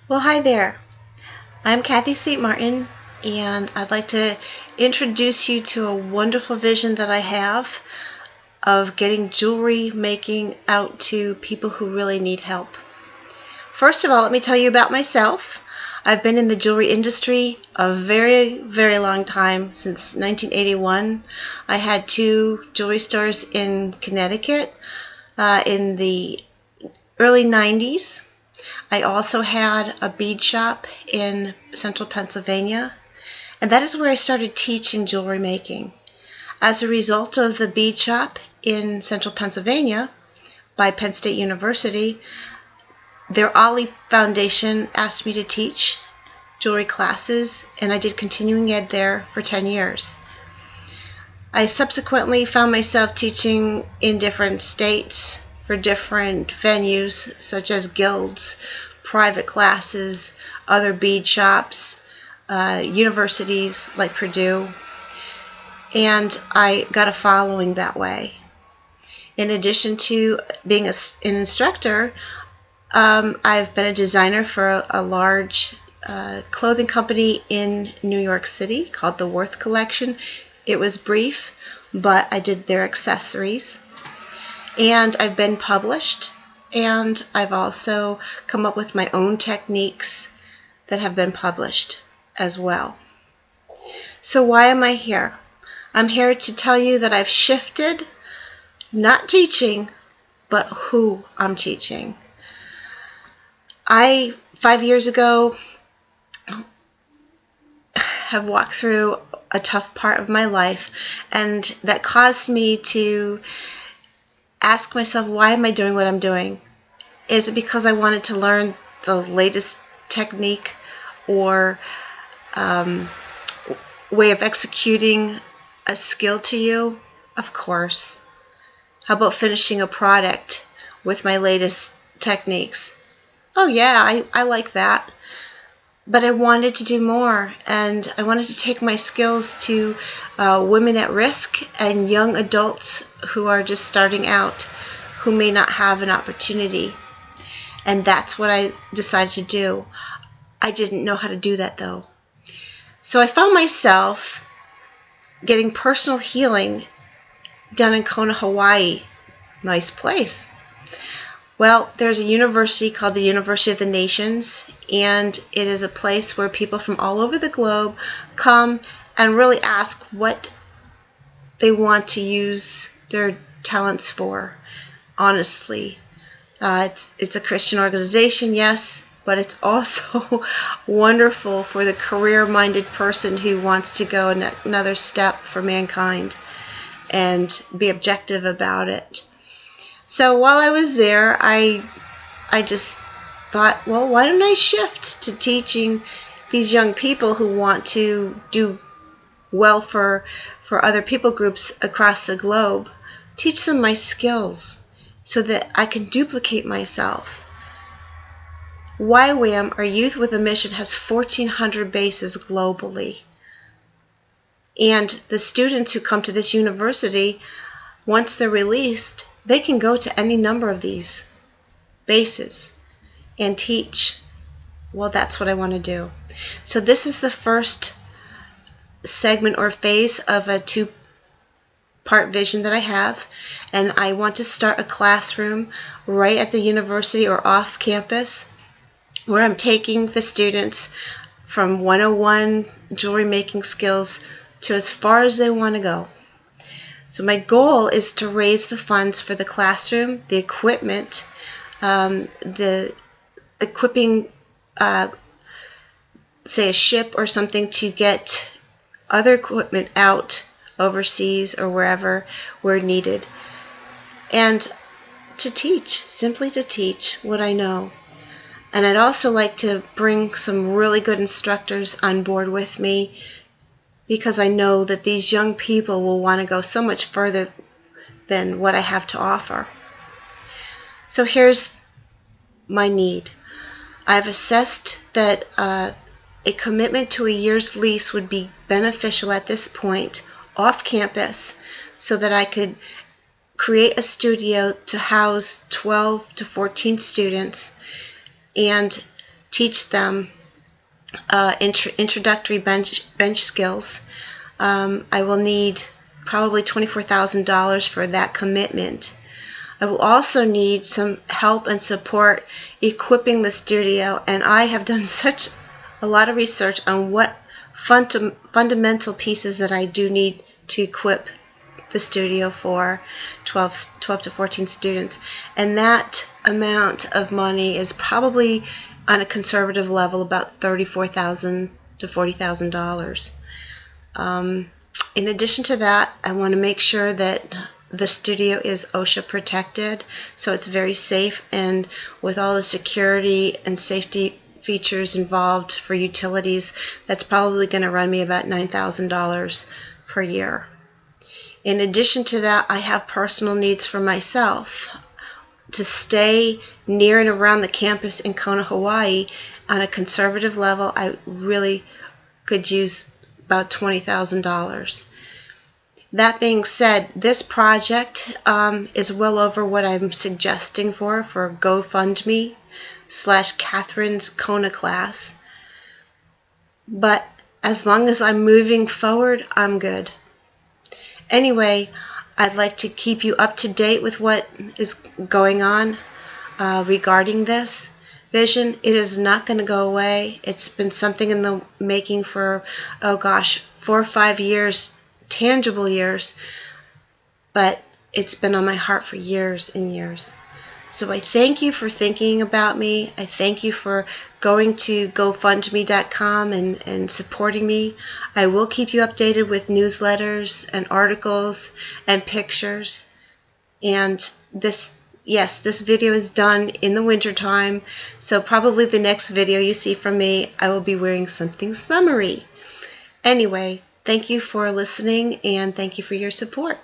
Well, hi there. I'm Kathy St. Martin, and I'd like to introduce you to a wonderful vision that I have of getting jewelry making out to people who really need help. First of all, let me tell you about myself. I've been in the jewelry industry a very, very long time, since 1981. I had 2 jewelry stores in Connecticut in the early 90s. I also had a bead shop in central Pennsylvania, and that is where I started teaching jewelry making. As a result of the bead shop in central Pennsylvania by Penn State University, their Ollie Foundation asked me to teach jewelry classes, and I did continuing ed there for 10 years. I subsequently found myself teaching in different states for different venues such as guilds, private classes, other bead shops, universities like Purdue, and I got a following that way. In addition to being an instructor, I've been a designer for a large clothing company in New York City called the Worth Collection. It was brief, but I did their accessories. And I've been published, and I've also come up with my own techniques that have been published as well. So why am I here? I'm here to tell you that I've shifted, not teaching, but who I'm teaching. 5 years ago, have walked through a tough part of my life, and that caused me to ask myself, why am I doing what I'm doing? Is it because I wanted to learn the latest technique or way of executing a skill to you? Of course. How about finishing a product with my latest techniques? Oh yeah, I like that. But I wanted to do more, and I wanted to take my skills to women at risk and young adults who are just starting out, who may not have an opportunity. And that's what I decided to do. I didn't know how to do that though. So I found myself getting personal healing down in Kona, Hawaii. Nice place. Well, there's a university called the University of the Nations, and it is a place where people from all over the globe come and really ask what they want to use their talents for, honestly. It's a Christian organization, yes, but it's also wonderful for the career-minded person who wants to go another step for mankind and be objective about it. So while I was there, I just thought, well, why don't I shift to teaching these young people who want to do well for other people groups across the globe, teach them my skills so that I can duplicate myself. YWAM, or Youth with a Mission, has 1,400 bases globally. And the students who come to this university, once they're released, they can go to any number of these bases and teach. Well, that's what I want to do. So this is the first segment or phase of a 2-part vision that I have, and I want to start a classroom right at the university or off campus where I'm taking the students from 101 jewelry making skills to as far as they want to go. So my goal is to raise the funds for the classroom, the equipment, the equipping, say a ship or something to get other equipment out overseas or wherever we're needed. And to teach, simply to teach what I know. And I'd also like to bring some really good instructors on board with me, because I know that these young people will want to go so much further than what I have to offer. So here's my need. I've assessed that a commitment to a year's lease would be beneficial at this point off campus, so that I could create a studio to house 12 to 14 students and teach them introductory bench skills. I will need probably $24,000 for that commitment. I will also need some help and support equipping the studio, and I have done such a lot of research on what fundamental pieces that I do need to equip the studio for 12 to 14 students, and that amount of money is probably on a conservative level about $34,000 to $40,000. In addition to that, I want to make sure that the studio is OSHA protected, so it's very safe, and with all the security and safety features involved for utilities, that's probably going to run me about $9,000 per year. In addition to that, I have personal needs for myself. To stay near and around the campus in Kona, Hawaii, on a conservative level, I really could use about $20,000. That being said, this project is well over what I'm suggesting for GoFundMe / Catherine's Kona class. But as long as I'm moving forward, I'm good. Anyway, I'd like to keep you up to date with what is going on regarding this vision. It is not going to go away. It's been something in the making for, 4 or 5 years, tangible years, but it's been on my heart for years and years. So I thank you for thinking about me. I thank you for going to GoFundMe.com and supporting me. I will keep you updated with newsletters and articles and pictures. And this video is done in the wintertime, so probably the next video you see from me, I will be wearing something summery. Anyway, thank you for listening, and thank you for your support.